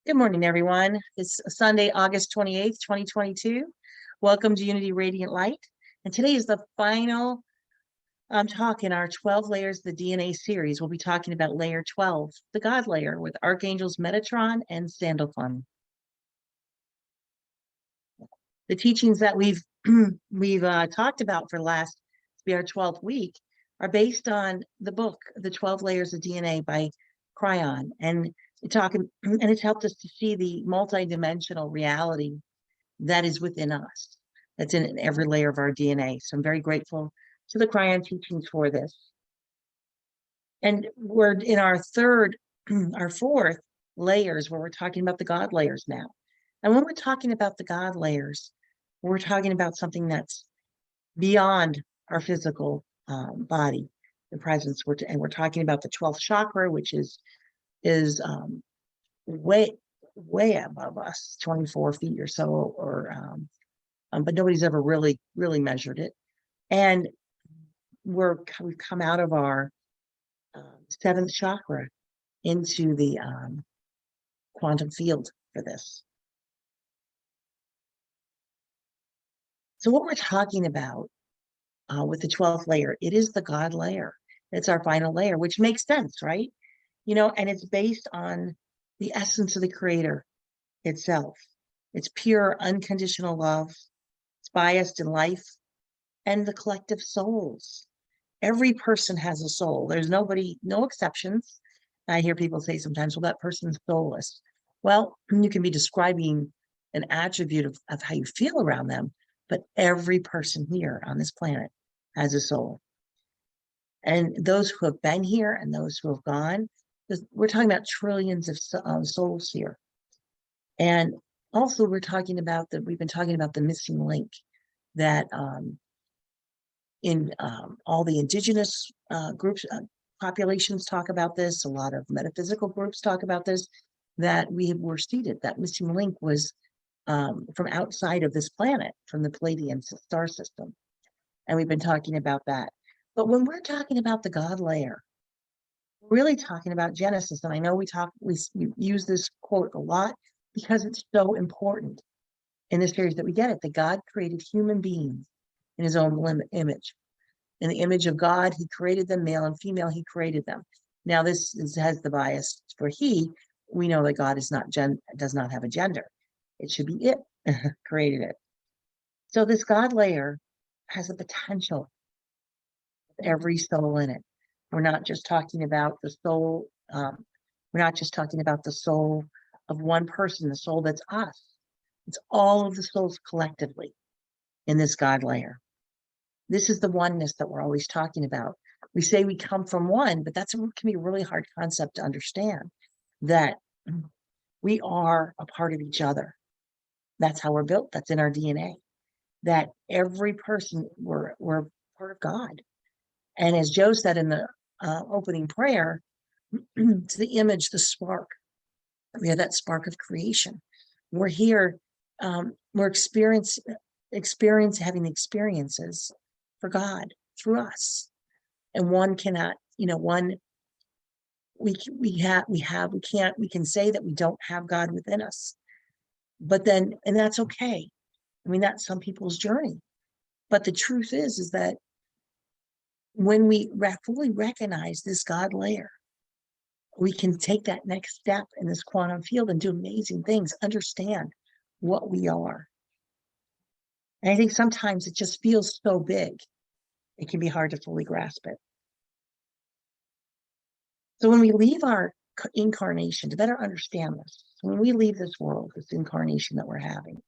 Good morning, everyone. It's Sunday, August 28th, 2022. Welcome to Unity Radiant Light. And today is the final talk in our 12 layers of the DNA series. We'll be talking about layer 12, the God layer, with Archangels Metraton and Sandalphon. The teachings that we've talked about for last, be our 12th week, are based on the book, The 12 Layers of DNA by Cryon. And it's helped us to see the multidimensional reality that is within us, that's in every layer of our DNA. So I'm very grateful to the Cryon teachings for this. And we're in our fourth layers, where we're talking about the God layers now. And when we're talking about the God layers, we're talking about something that's beyond our physical body, the presence. We're talking about the 12th chakra, which is way above us, 24 feet or so, but nobody's ever really measured it. And we've come out of our 7th chakra into the quantum field for this. So what we're talking about with the 12th layer, it is the God layer. It's our final layer, which makes sense, right? And it's based on the essence of the Creator itself. It's pure, unconditional love. It's biased in life and the collective souls. Every person has a soul. There's no exceptions. I hear people say sometimes, well, that person's soulless. Well, you can be describing an attribute of how you feel around them, but every person here on this planet has a soul. And those who have been here and those who have gone, we're talking about trillions of souls here. And also we've been talking about the missing link that in all the indigenous groups, populations talk about this. A lot of metaphysical groups talk about this, that we were seeded. That missing link was from outside of this planet, from the Pleiadian star system. And we've been talking about that. But when we're talking about the God layer, we're really talking about Genesis. And I know we use this quote a lot because it's so important in this series that we get it, that God created human beings in his own image. In the image of God, he created them, male and female, he created them. Now this has the bias for he. We know that God does not have a gender. It should be it created it. So this God layer has the potential of every soul in it. We're not just talking about the soul. We're not just talking about the soul of one person, the soul that's us. It's all of the souls collectively in this God layer. This is the oneness that we're always talking about. We say we come from one, but can be a really hard concept to understand, that we are a part of each other. That's how we're built. That's in our DNA. That every person, we're part of God. And as Joe said in the opening prayer, to the image, the spark. We have that spark of creation. We're here. We're having experiences for God through us. And one cannot, we can say that we don't have God within us. But then, and that's okay. I mean, that's some people's journey. But the truth is that when we fully recognize this God layer, we can take that next step in this quantum field and do amazing things, understand what we are. And I think sometimes it just feels so big, it can be hard to fully grasp it. So when we leave our incarnation, to better understand this, when we leave this world, this incarnation that we're having,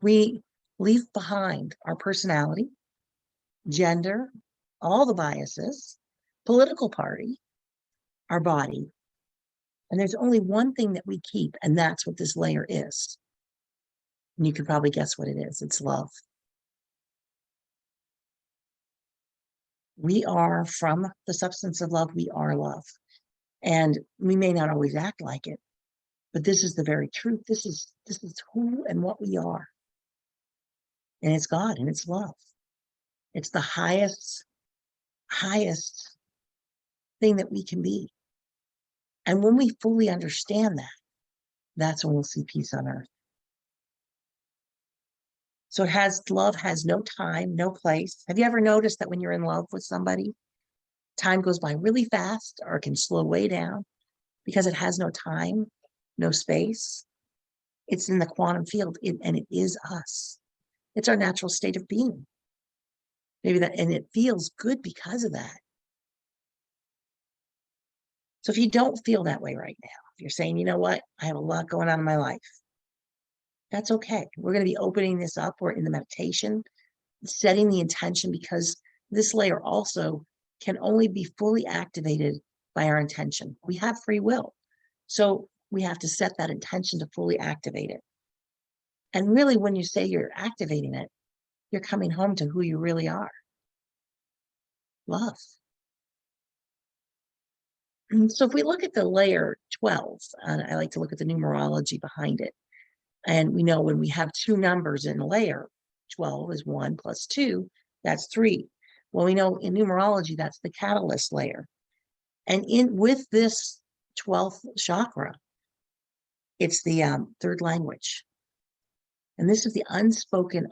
we leave behind our personality, gender, all the biases, political party, our body. And there's only one thing that we keep, and that's what this layer is. And you can probably guess what it is. It's love. We are from the substance of love. We are love. And we may not always act like it, but this is the very truth. This is who and what we are. And it's God and it's love. It's the highest thing that we can be. And when we fully understand that, that's when we'll see peace on earth. So love has no time, no place. Have you ever noticed that when you're in love with somebody, time goes by really fast or can slow way down because it has no time, no space? It's in the quantum field, and it is us. It's our natural state of being. Maybe that, and it feels good because of that. So if you don't feel that way right now, if you're saying, you know what, I have a lot going on in my life, that's okay. We're going to be opening this up. We're in the meditation, setting the intention, because this layer also can only be fully activated by our intention. We have free will. So we have to set that intention to fully activate it. And really, when you say you're activating it, you're coming home to who you really are. Love. So if we look at the layer 12, and I like to look at the numerology behind it. And we know when we have two numbers in a layer, 12 is 1 plus 2, that's 3. Well, we know in numerology, that's the catalyst layer. And with this 12th chakra, it's the third language. And this is the unspoken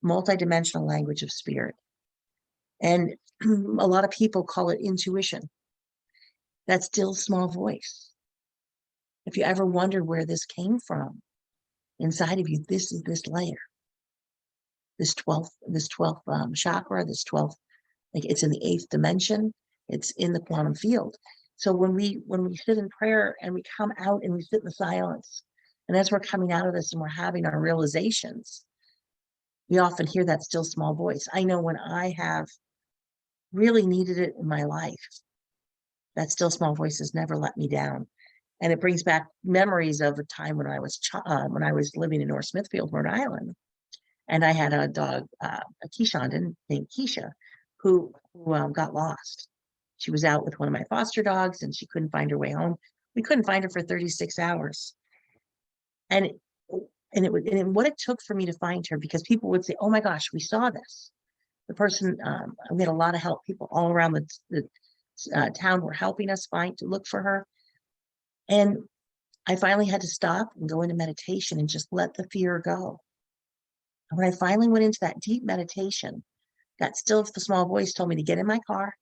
multidimensional language of spirit. And a lot of people call it intuition. That still small voice. If you ever wondered where this came from, inside of you, this is this layer. This 12th chakra, this 12th, like it's in the 8th dimension, it's in the quantum field. So when we sit in prayer and we come out and we sit in the silence, and as we're coming out of this and we're having our realizations, we often hear that still small voice. I know when I have really needed it in my life, that still small voice has never let me down. And it brings back memories of a time when I was living in North Smithfield, Rhode Island. And I had a dog, a Keeshondan named Keisha, who got lost. She was out with one of my foster dogs and she couldn't find her way home. We couldn't find her for 36 hours. And what it took for me to find her, because people would say, oh my gosh, we saw this. The person, we had a lot of help. People all around the town were helping us to look for her. And I finally had to stop and go into meditation and just let the fear go. And when I finally went into that deep meditation, that still the small voice told me to get in my car.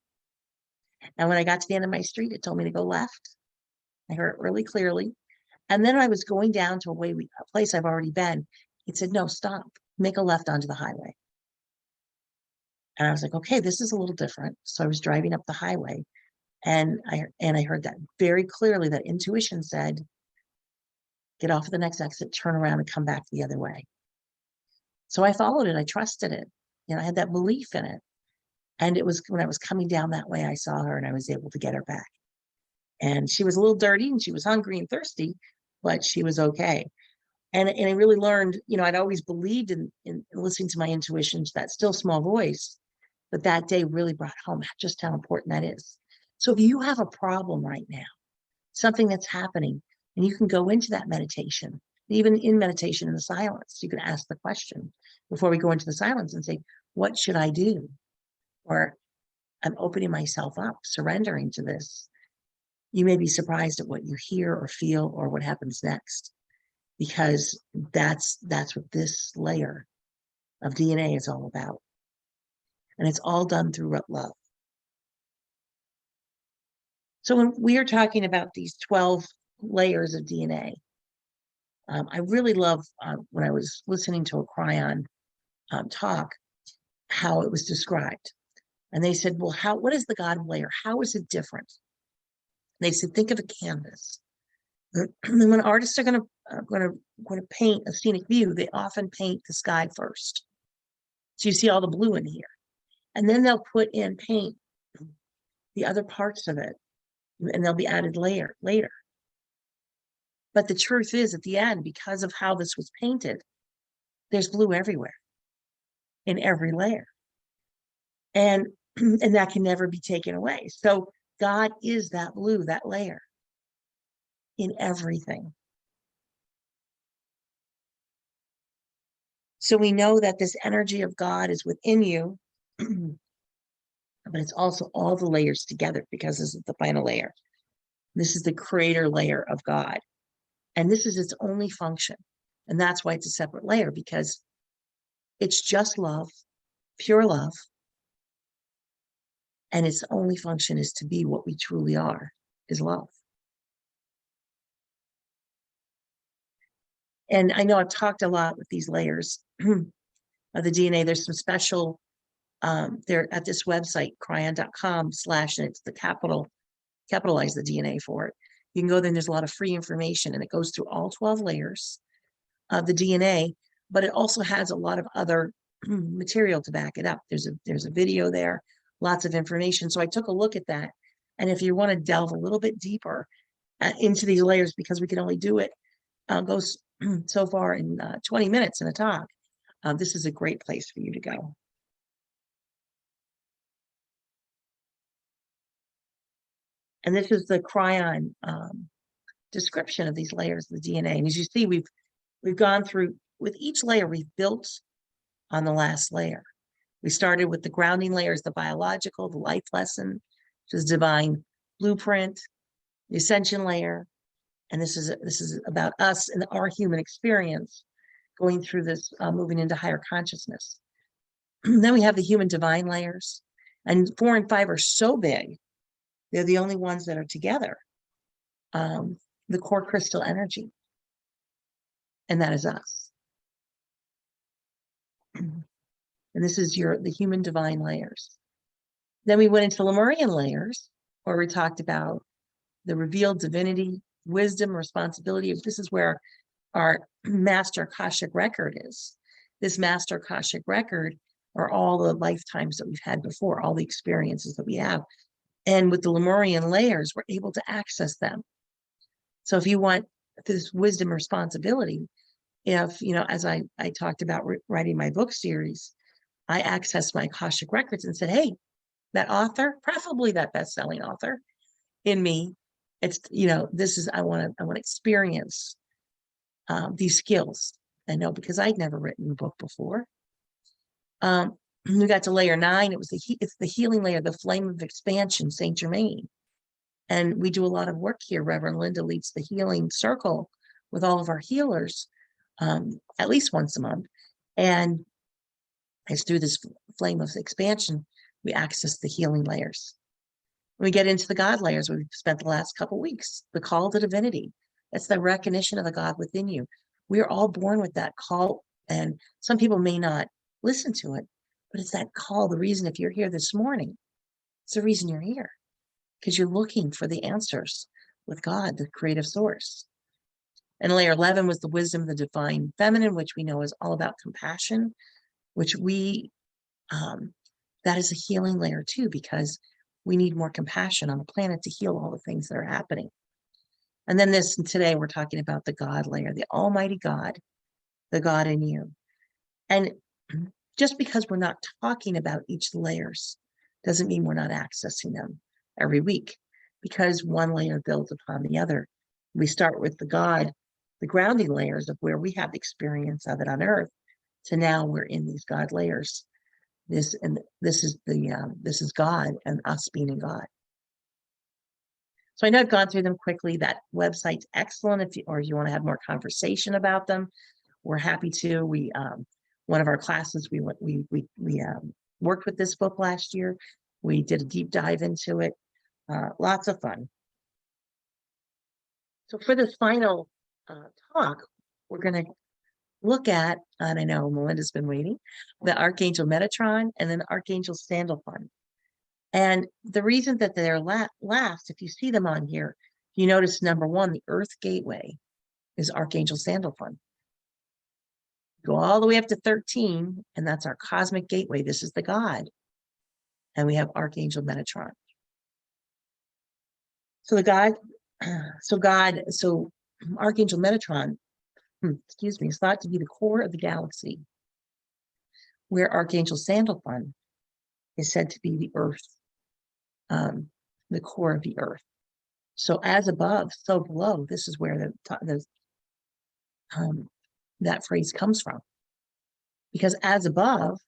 And when I got to the end of my street, it told me to go left. I heard it really clearly. And then I was going down to a place I've already been. It said, no, stop, make a left onto the highway. And I was like, okay, this is a little different. So I was driving up the highway and I heard that very clearly, that intuition said, get off at the next exit, turn around and come back the other way. So I followed it. I trusted it. I had that belief in it. And it was when I was coming down that way, I saw her and I was able to get her back. And she was a little dirty and she was hungry and thirsty, but she was okay. And I really learned, I'd always believed in listening to my intuition, to that still small voice, but that day really brought home just how important that is. So if you have a problem right now, something that's happening, and you can go into that meditation, even in meditation in the silence, you can ask the question before we go into the silence and say, what should I do? Or I'm opening myself up, surrendering to this. You may be surprised at what you hear or feel or what happens next, because that's what this layer of DNA is all about. And it's all done through love. So when we are talking about these 12 layers of DNA, I really love when I was listening to a Cryon talk, how it was described. And they said, well, what is the God layer? How is it different? They said, think of a canvas. And when artists are going to paint a scenic view, they often paint the sky first. So you see all the blue in here. And then they'll paint the other parts of it, and they'll be added later. But the truth is, at the end, because of how this was painted, there's blue everywhere, in every layer. And that can never be taken away. So God is that blue, that layer, in everything. So we know that this energy of God is within you, but it's also all the layers together, because this is the final layer. This is the creator layer of God. And this is its only function. And that's why it's a separate layer, because it's just love, pure love. And its only function is to be what we truly are, is love. And I know I've talked a lot with these layers of the DNA. There's some special, they're at this website, cryon.com/ and it's the capitalize the DNA for it. You can go there and there's a lot of free information, and it goes through all 12 layers of the DNA, but it also has a lot of other material to back it up. There's a video there, lots of information. So I took a look at that. And if you want to delve a little bit deeper into these layers, because we can only do it, goes so far in 20 minutes in a talk, this is a great place for you to go. And this is the cryon description of these layers of the DNA. And as you see, we've gone through, with each layer, we've built on the last layer. We started with the grounding layers, the biological, the life lesson, which is divine blueprint, the ascension layer. And this is about us and our human experience going through this, moving into higher consciousness. Then we have the human divine layers, and 4 and 5 are so big. They're the only ones that are together. The core crystal energy, and that is us. And this is the human divine layers. Then we went into Lemurian layers, where we talked about the revealed divinity, wisdom, responsibility. This is where our master Akashic record is. This master Akashic record are all the lifetimes that we've had before, all the experiences that we have. And with the Lemurian layers, we're able to access them. So if you want this wisdom responsibility, if, as I talked about writing my book series, I accessed my Akashic records and said, hey, that author, preferably that best-selling author in me, it's, this is, I want to experience these skills. I know, because I'd never written a book before. We got to layer 9. It's the healing layer, the flame of expansion, Saint Germain. And we do a lot of work here. Reverend Linda leads the healing circle with all of our healers at least once a month. And it's through this flame of expansion, we access the healing layers. We get into the God layers, where we've spent the last couple of weeks, the call to divinity. That's the recognition of the God within you. We are all born with that call, and some people may not listen to it, but it's that call. The reason, if you're here this morning, it's the reason you're here, because you're looking for the answers with God, the creative source. And layer 11 was the wisdom of the divine feminine, which we know is all about compassion, which that is a healing layer too, because we need more compassion on the planet to heal all the things that are happening. And then today we're talking about the God layer, the Almighty God, the God in you. And just because we're not talking about each of the layers doesn't mean we're not accessing them every week, because one layer builds upon the other. We start with the God, the grounding layers of where we have the experience of it on earth, to now we're in these God layers. This is God and us being in God. So I know I've gone through them quickly. That website's excellent. If you want to have more conversation about them, we're happy to. We one of our classes, we worked with this book last year. We did a deep dive into it. Lots of fun. So for this final talk, we're going to look at, and I know Melinda's been waiting, the Archangel Metatron and then Archangel Sandalphon. And the reason that they're last, if you see them on here, you notice number 1, the Earth Gateway is Archangel Sandalphon. Go all the way up to 13, and that's our cosmic gateway. This is the God. And we have Archangel Metatron. So Archangel Metatron, is thought to be the core of the galaxy, where Archangel Sandalphon is said to be the Earth, the core of the Earth. So as above, so below. This is where that phrase comes from, because as above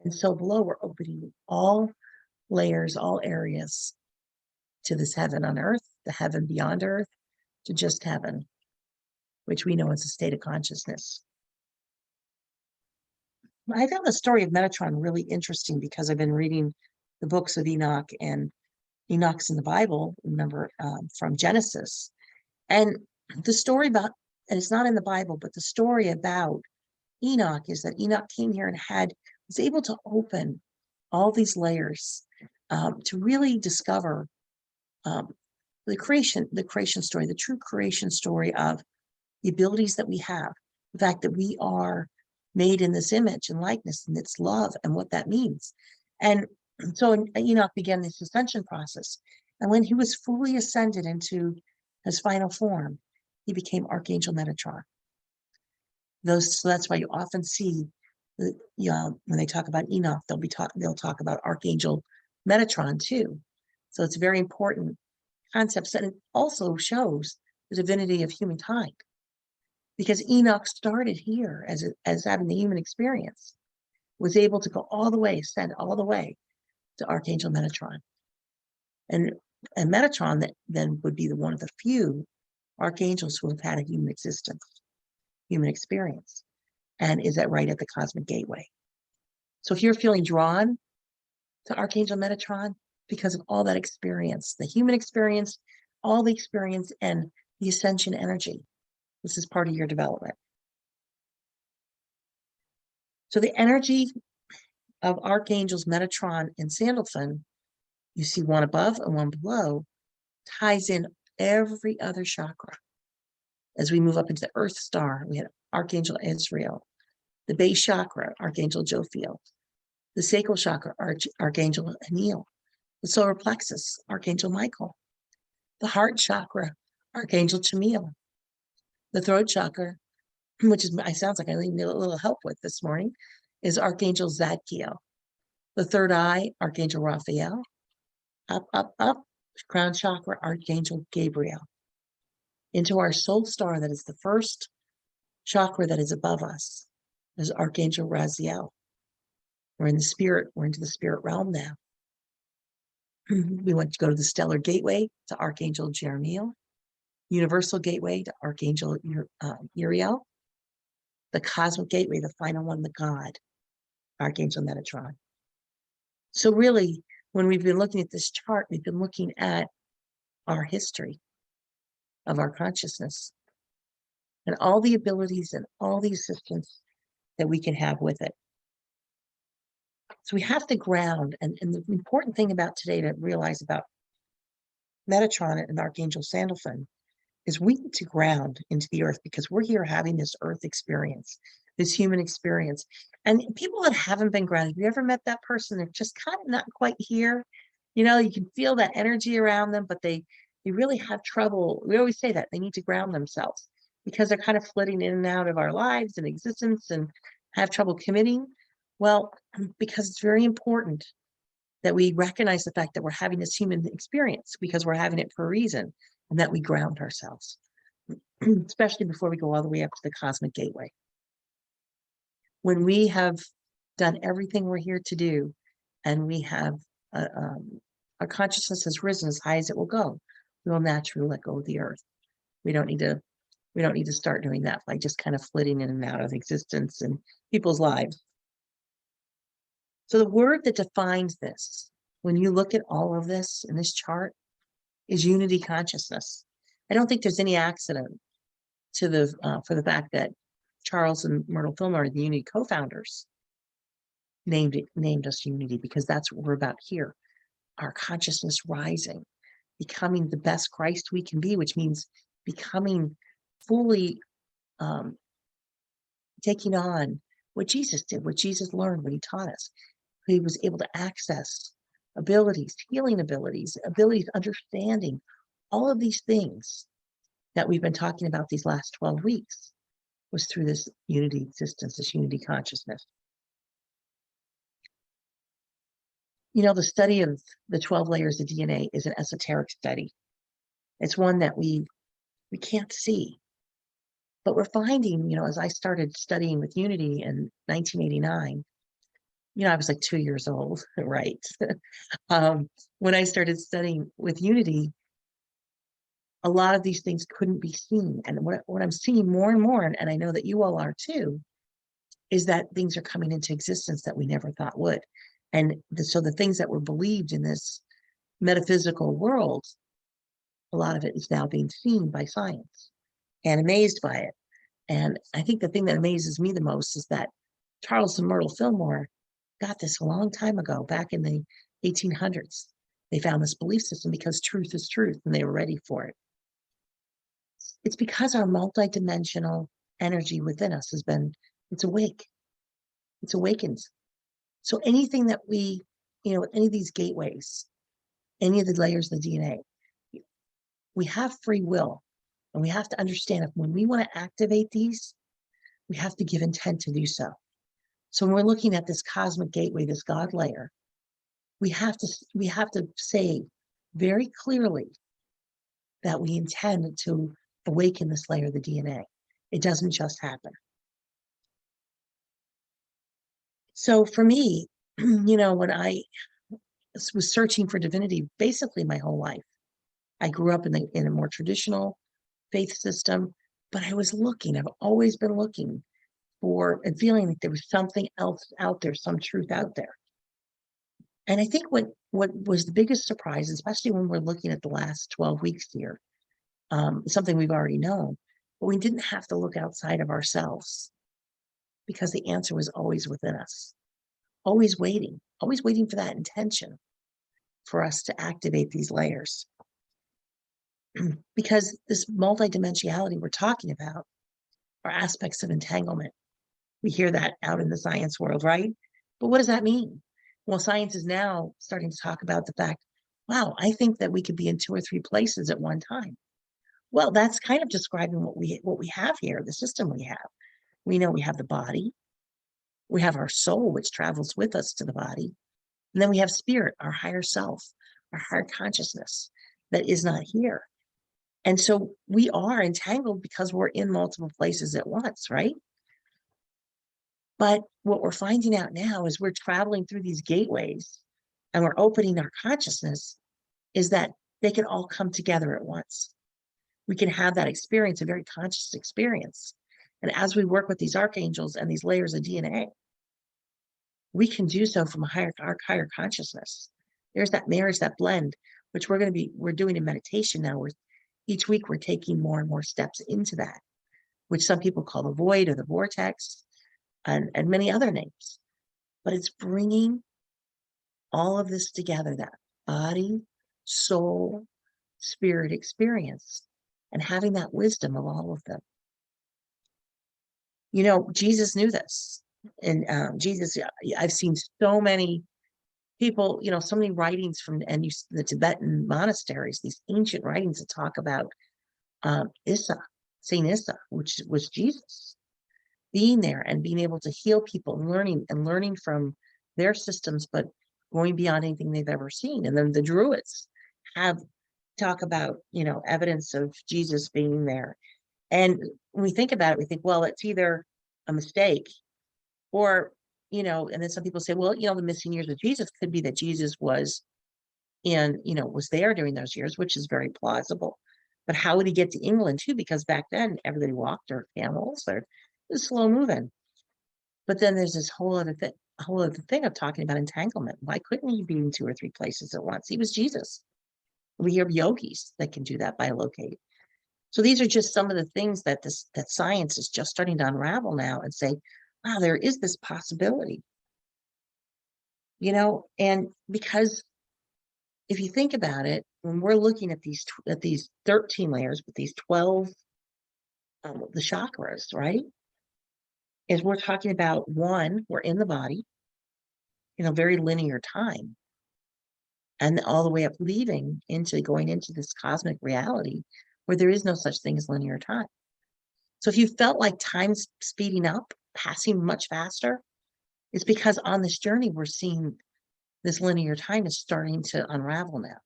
and so below, we're opening all layers, all areas to this heaven on earth, the heaven beyond earth, to just heaven. which we know as a state of consciousness. I found the story of Metatron really interesting because I've been reading the books of Enoch, and Enoch's in the Bible, remember, from Genesis. And the story about, and it's not in the Bible, but the story about Enoch is that Enoch came here and was able to open all these layers to really discover the creation story, the true creation story of the abilities that we have, the fact that we are made in this image and likeness, and its love and what that means. And so Enoch began this ascension process. And when he was fully ascended into his final form, he became Archangel Metatron. So that's why you often see when they talk about Enoch, they'll talk about Archangel Metatron too. So it's very important concepts, and it also shows the divinity of humankind, because Enoch started here as having the human experience, was able to go all the way, ascend all the way to Archangel Metatron. And Metatron then would be one of the few archangels who have had a human existence, human experience, and is right at the cosmic gateway. So if you're feeling drawn to Archangel Metatron because of all that experience, the human experience, all the experience, and the ascension energy, this is part of your development. So the energy of Archangels Metatron and Sandalphon, you see one above and one below, ties in every other chakra. As we move up into the Earth Star, we had Archangel Israel, the base chakra, Archangel Jophiel, the sacral chakra, Archangel Haniel, the solar plexus, Archangel Michael, the heart chakra, Archangel Chamiel, the throat chakra, which sounds like I need a little help with this morning, is Archangel Zadkiel. The third eye, Archangel Raphael. Up, crown chakra, Archangel Gabriel. Into our soul star, that is the first chakra that is above us, is Archangel Raziel. We're into the spirit realm now. We want to go to the stellar gateway to Archangel Jeremiel, universal gateway to Archangel Uriel, the cosmic gateway, the final one, the God, Archangel Metatron. So really, when we've been looking at this chart, we've been looking at our history of our consciousness and all the abilities and all the assistance that we can have with it. So we have to ground, and the important thing about today to realize about Metatron and Archangel Sandalphon is we need to ground into the earth, because we're here having this earth experience, this human experience. And people that haven't been grounded, have you ever met that person? They're just kind of not quite here. You know, you can feel that energy around them, but they really have trouble. We always say that they need to ground themselves because they're kind of flitting in and out of our lives and existence and have trouble committing. Well, because it's very important that we recognize the fact that we're having this human experience, because we're having it for a reason, and that we ground ourselves, especially before we go all the way up to the cosmic gateway. When we have done everything we're here to do, and we have our consciousness has risen as high as it will go, we will naturally let go of the earth. We don't need to start doing that by just kind of flitting in and out of existence and people's lives. So the word that defines this, when you look at all of this in this chart, is unity consciousness. I don't think there's any accident for the fact that Charles and Myrtle Fillmore are the Unity co-founders, named us Unity, because that's what we're about here. Our consciousness rising, becoming the best Christ we can be, which means becoming fully taking on what Jesus did, what Jesus learned, what he taught us. He was able to access abilities, healing abilities, understanding, all of these things that we've been talking about these last 12 weeks was through this unity existence, this unity consciousness. You know, the study of the 12 layers of DNA is an esoteric study. It's one that we can't see. But we're finding, you know, as I started studying with Unity in 1989, you know, I was like 2 years old, right? When I started studying with Unity, a lot of these things couldn't be seen. And what I'm seeing more and more, and I know that you all are too, is that things are coming into existence that we never thought would. And so the things that were believed in this metaphysical world, a lot of it is now being seen by science and amazed by it. And I think the thing that amazes me the most is that Charles and Myrtle Fillmore got this a long time ago, back in the 1800s. They found this belief system because truth is truth, and they were ready for it. It's because our multidimensional energy within us it's awake. It's awakened. So anything that we, any of these gateways, any of the layers of the DNA, we have free will. And we have to understand, if when we want to activate these, we have to give intent to do so. So when we're looking at this cosmic gateway, this God layer, we have to say very clearly that we intend to awaken this layer of the DNA. It doesn't just happen. So for me, when I was searching for divinity basically my whole life, I grew up in a more traditional faith system, but I was looking. I've always been looking for and feeling like there was something else out there, some truth out there. And I think what was the biggest surprise, especially when we're looking at the last 12 weeks here, something we've already known, but we didn't have to look outside of ourselves, because the answer was always within us, always waiting for that intention for us to activate these layers. Because this multidimensionality we're talking about are aspects of entanglement. We hear that out in the science world, right? But what does that mean? Well, science is now starting to talk about the fact, wow, I think that we could be in 2 or 3 places at one time. Well, that's kind of describing what we have here, the system we have. We know we have the body, we have our soul, which travels with us to the body, and then we have spirit, our higher self, our higher consciousness that is not here. And so we are entangled because we're in multiple places at once, right? But what we're finding out now is we're traveling through these gateways and we're opening our consciousness, is that they can all come together at once. We can have that experience, a very conscious experience. And as we work with these archangels and these layers of DNA, we can do so from our higher consciousness. There's that marriage, that blend, which we're doing in meditation now. Each week we're taking more and more steps into that, which some people call the void or the vortex, and many other names. But it's bringing all of this together, that body, soul, spirit experience, and having that wisdom of all of them. Jesus knew this. And Jesus, I've seen so many people, so many writings from the Tibetan monasteries, these ancient writings that talk about Issa, Saint Issa, which was Jesus, being there and being able to heal people, learning from their systems, but going beyond anything they've ever seen. And then the Druids have talk about, evidence of Jesus being there. And when we think about it, we think, well, it's either a mistake or, and then some people say, well, the missing years of Jesus could be that Jesus was was there during those years, which is very plausible. But how would he get to England too? Because back then everybody walked, or camels, or it was slow moving. But then there's this whole other thing of talking about entanglement. Why couldn't he be in 2 or 3 places at once? He was Jesus. We have yogis that can do that, bilocate. So these are just some of the things that science is just starting to unravel now and say, wow, there is this possibility. And because if you think about it, when we're looking at these 13 layers with these 12 the chakras, right? Is we're talking about, one, we're in the body, very linear time, and all the way up leaving into going into this cosmic reality where there is no such thing as linear time. So if you felt like time's speeding up, passing much faster, it's because on this journey, we're seeing this linear time is starting to unravel now.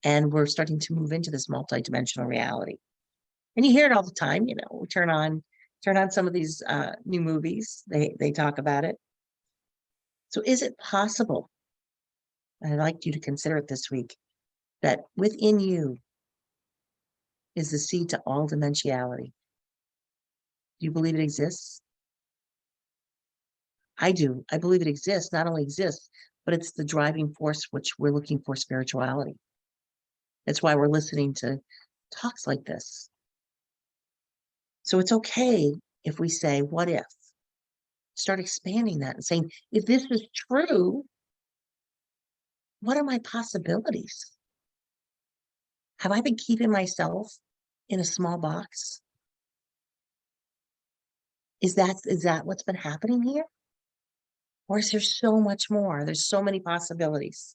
And we're starting to move into this multidimensional reality. And you hear it all the time, we turn on some of these new movies, they talk about it. So is it possible, and I'd like you to consider it this week, that within you, is the seed to all dimensionality. Do you believe it exists? I do. I believe it exists, not only exists, but it's the driving force which we're looking for spirituality. That's why we're listening to talks like this. So it's okay if we say, what if? Start expanding that and saying, if this is true, what are my possibilities? Have I been keeping myself in a small box? Is that what's been happening here? Or is there so much more? There's so many possibilities,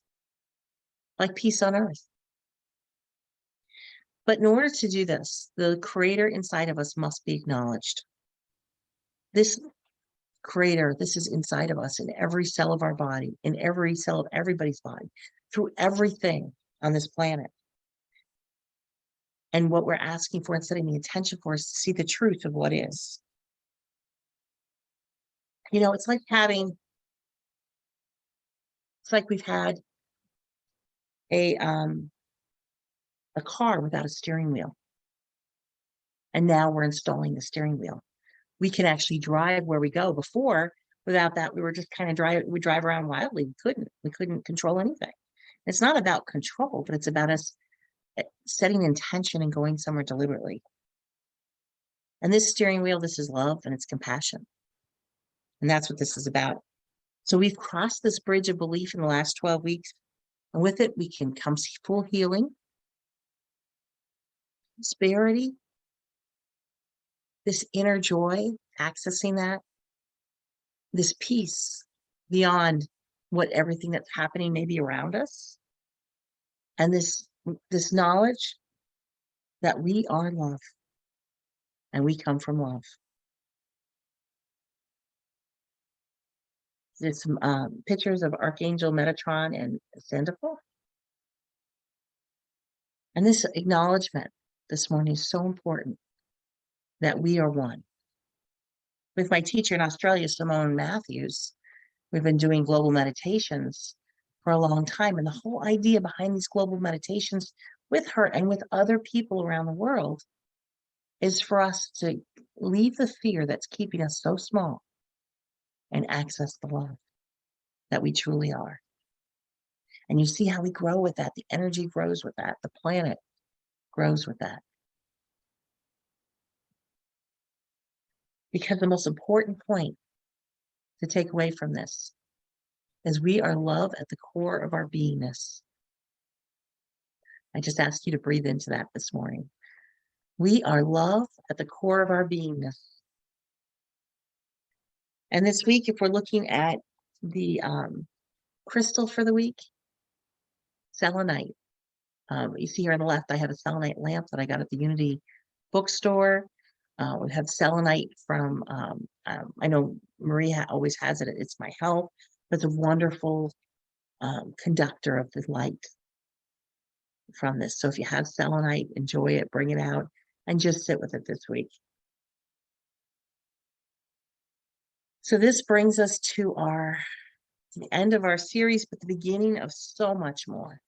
like peace on earth. But in order to do this, the creator inside of us must be acknowledged. This creator, this is inside of us in every cell of our body, in every cell of everybody's body, through everything on this planet. And what we're asking for and setting the intention for is to see the truth of what is. You know, it's like we've had a car without a steering wheel. And now we're installing the steering wheel. We can actually drive where we go. Before, without that, we were just kind of we drive around wildly. We couldn't control anything. It's not about control, but it's about us setting intention and going somewhere deliberately. And this steering wheel, this is love and it's compassion. And that's what this is about. So we've crossed this bridge of belief in the last 12 weeks. And with it, we can come see full healing, prosperity, this inner joy, accessing that, this peace beyond what everything that's happening maybe around us. And this knowledge that we are love and we come from love. There's some pictures of Archangel Metraton and Sandalphon. And this acknowledgement this morning is so important that we are one. With my teacher in Australia, Simone Matthews, we've been doing global meditations for a long time. And the whole idea behind these global meditations with her and with other people around the world is for us to leave the fear that's keeping us so small and access the love that we truly are. And you see how we grow with that. The energy grows with that. The planet grows with that. Because the most important point to take away from this is we are love at the core of our beingness. I just asked you to breathe into that this morning. We are love at the core of our beingness. And this week, if we're looking at the crystal for the week, selenite. You see here on the left, I have a selenite lamp that I got at the Unity bookstore. We have selenite from, I know Maria always has it. It's My Health. It's a wonderful conductor of the light from this. So if you have selenite, enjoy it, bring it out, and just sit with it this week. So this brings us to the end of our series, but the beginning of so much more.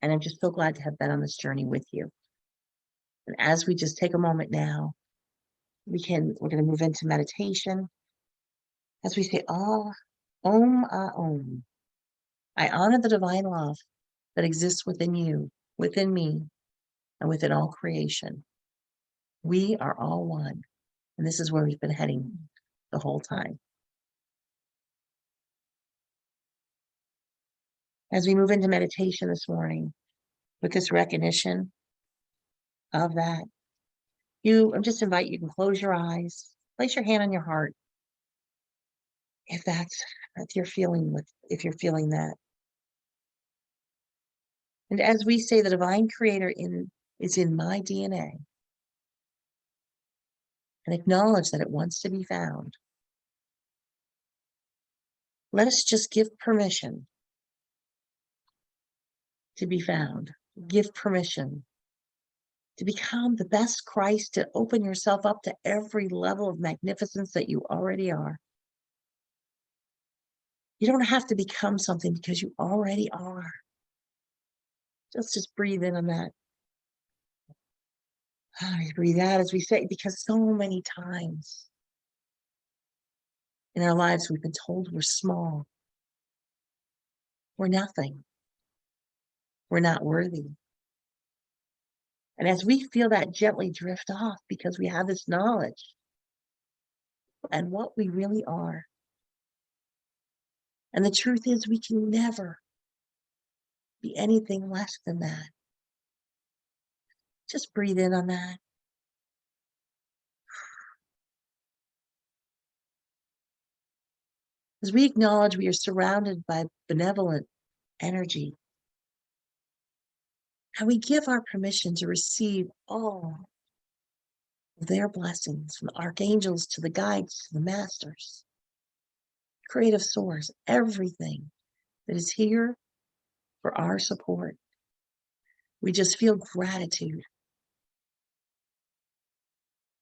And I'm just so glad to have been on this journey with you. And as we just take a moment now, we're going to move into meditation. As we say, Ah, Om, Ah, Om. I honor the divine love that exists within you, within me, and within all creation. We are all one. And this is where we've been heading the whole time. As we move into meditation this morning, with this recognition of that, I just invite you can close your eyes, place your hand on your heart, if you're feeling that. And as we say, the divine creator is in my DNA, and acknowledge that it wants to be found. Let us just give permission to be found. Give permission to become the best Christ, to open yourself up to every level of magnificence that you already are. You don't have to become something because you already are. Just breathe in on that. We breathe out as we say, because so many times in our lives we've been told we're small, we're nothing, we're not worthy. And as we feel that gently drift off because we have this knowledge and what we really are. And the truth is, we can never be anything less than that. Just breathe in on that. As we acknowledge we are surrounded by benevolent energy, and we give our permission to receive all of their blessings, from the archangels to the guides to the masters, creative source, everything that is here for our support. We just feel gratitude.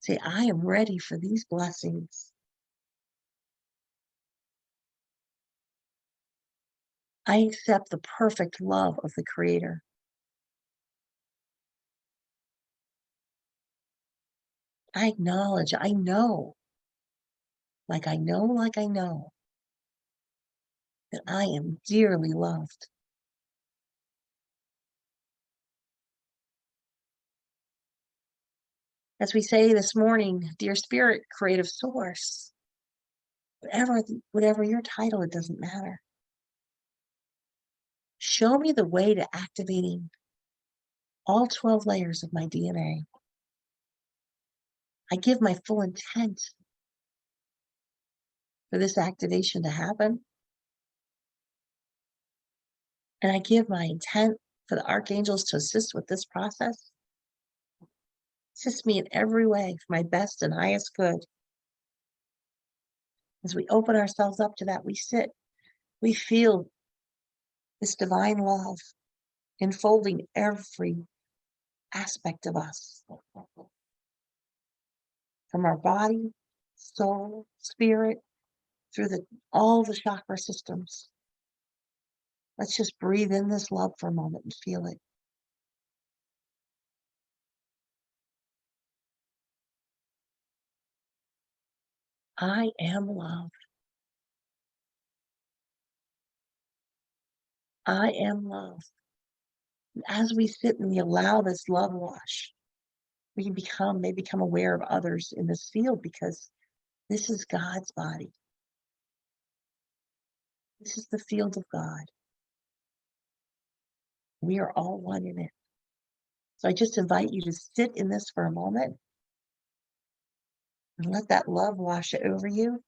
Say, I am ready for these blessings. I accept the perfect love of the Creator. I acknowledge, I know, like I know, like I know, that I am dearly loved. As we say this morning, dear Spirit, Creative Source, whatever your title, it doesn't matter. Show me the way to activating all 12 layers of my DNA. I give my full intent for this activation to happen. And I give my intent for the archangels to assist with this process. Assist me in every way for my best and highest good. As we open ourselves up to that, we sit, we feel this divine love enfolding every aspect of us, from our body, soul, spirit, through all the chakra systems. Let's just breathe in this love for a moment and feel it. I am love. I am love. And as we sit and we allow this love wash, we may become aware of others in this field, because this is God's body. This is the field of God. We are all one in it. So I just invite you to sit in this for a moment and let that love wash over you.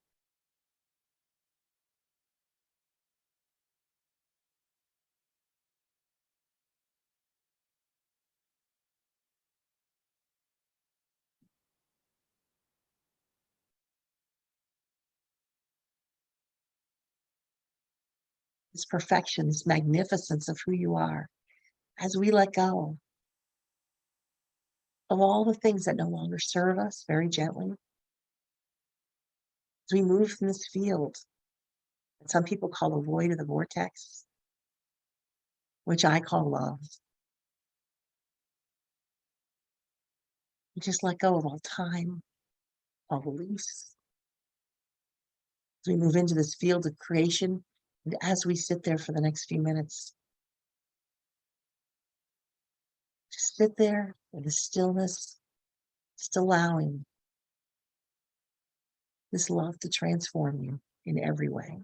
This perfection, this magnificence of who you are, as we let go of all the things that no longer serve us, very gently, as we move from this field that some people call the void of the vortex, which I call love. We just let go of all time, all beliefs, as we move into this field of creation. And as we sit there for the next few minutes, just sit there in the stillness, just allowing this love to transform you in every way.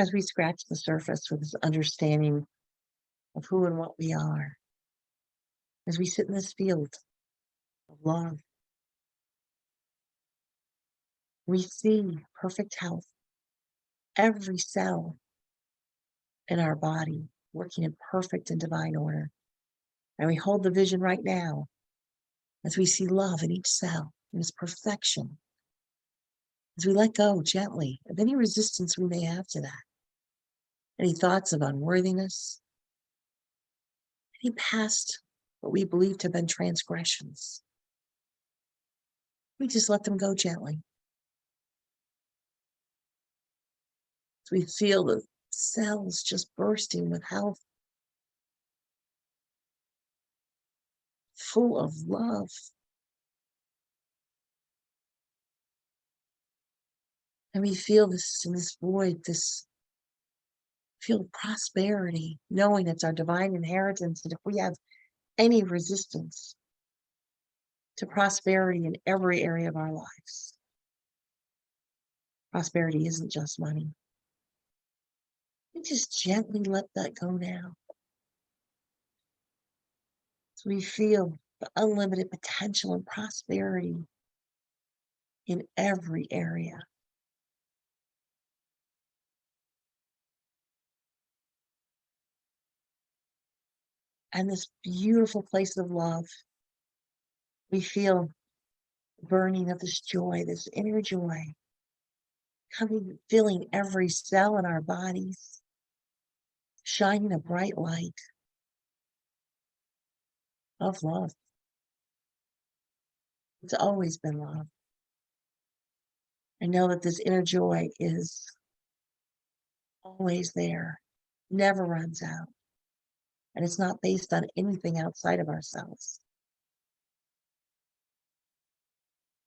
as we scratch the surface with this understanding of who and what we are, as we sit in this field of love, we see perfect health, every cell in our body working in perfect and divine order. And we hold the vision right now as we see love in each cell in its perfection, as we let go gently of any resistance we may have to that, any thoughts of unworthiness, any past what we believe to have been transgressions. We just let them go gently. As we feel the cells just bursting with health, full of love. And we feel this in this void, this feel prosperity, knowing it's our divine inheritance. And if we have any resistance to prosperity in every area of our lives, prosperity isn't just money. We just gently let that go now. So we feel the unlimited potential and prosperity in every area. And this beautiful place of love, we feel burning of this joy, this inner joy, coming, filling every cell in our bodies, shining a bright light of love. It's always been love. I know that this inner joy is always there, never runs out, and it's not based on anything outside of ourselves.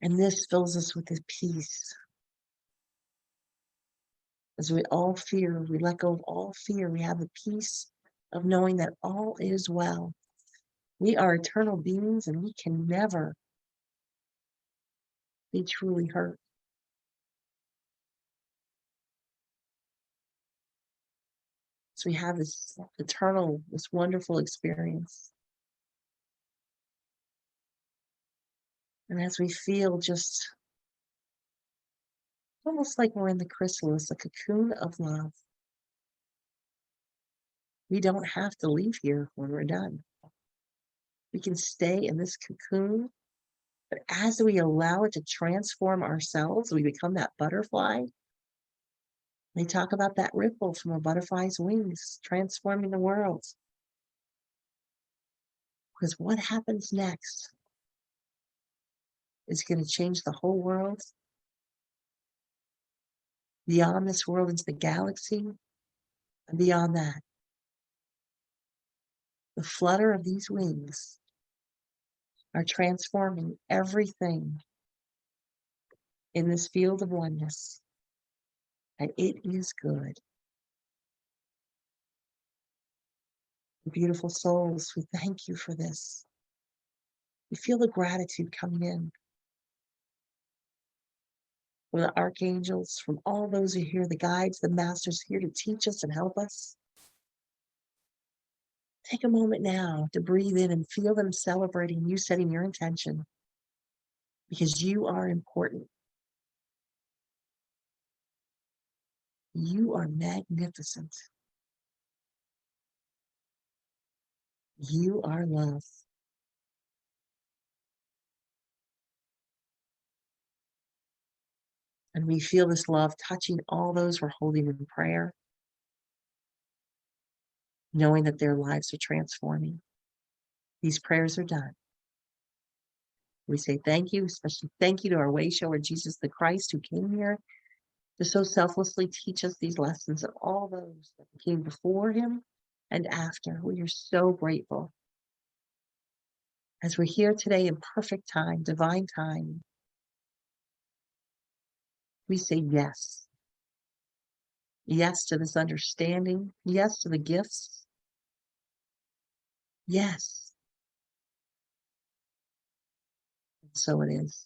And this fills us with this peace. As we all fear, we let go of all fear. We have the peace of knowing that all is well. We are eternal beings and we can never be truly hurt. So we have this eternal, this wonderful experience. And as we feel just almost like we're in the chrysalis, a cocoon of love, we don't have to leave here when we're done. We can stay in this cocoon, but as we allow it to transform ourselves, we become that butterfly. They talk about that ripple from a butterfly's wings, transforming the world. Because what happens next is going to change the whole world, beyond this world into the galaxy, and beyond that. The flutter of these wings are transforming everything in this field of oneness, and it is good. Beautiful souls, we thank you for this. We feel the gratitude coming in from the archangels, from all those who are here, the guides, the masters here to teach us and help us. Take a moment now to breathe in and feel them celebrating you, setting your intention, because you are important. You are magnificent. You are love. And we feel this love touching all those we're holding in prayer, knowing that their lives are transforming. These prayers are done. We say thank you, especially thank you to our way shower, Jesus the Christ, who came here to so selflessly teach us these lessons, and all those that came before him and after. We are so grateful. As we're here today in perfect time, divine time, we say yes. Yes to this understanding. Yes to the gifts. Yes. And so it is.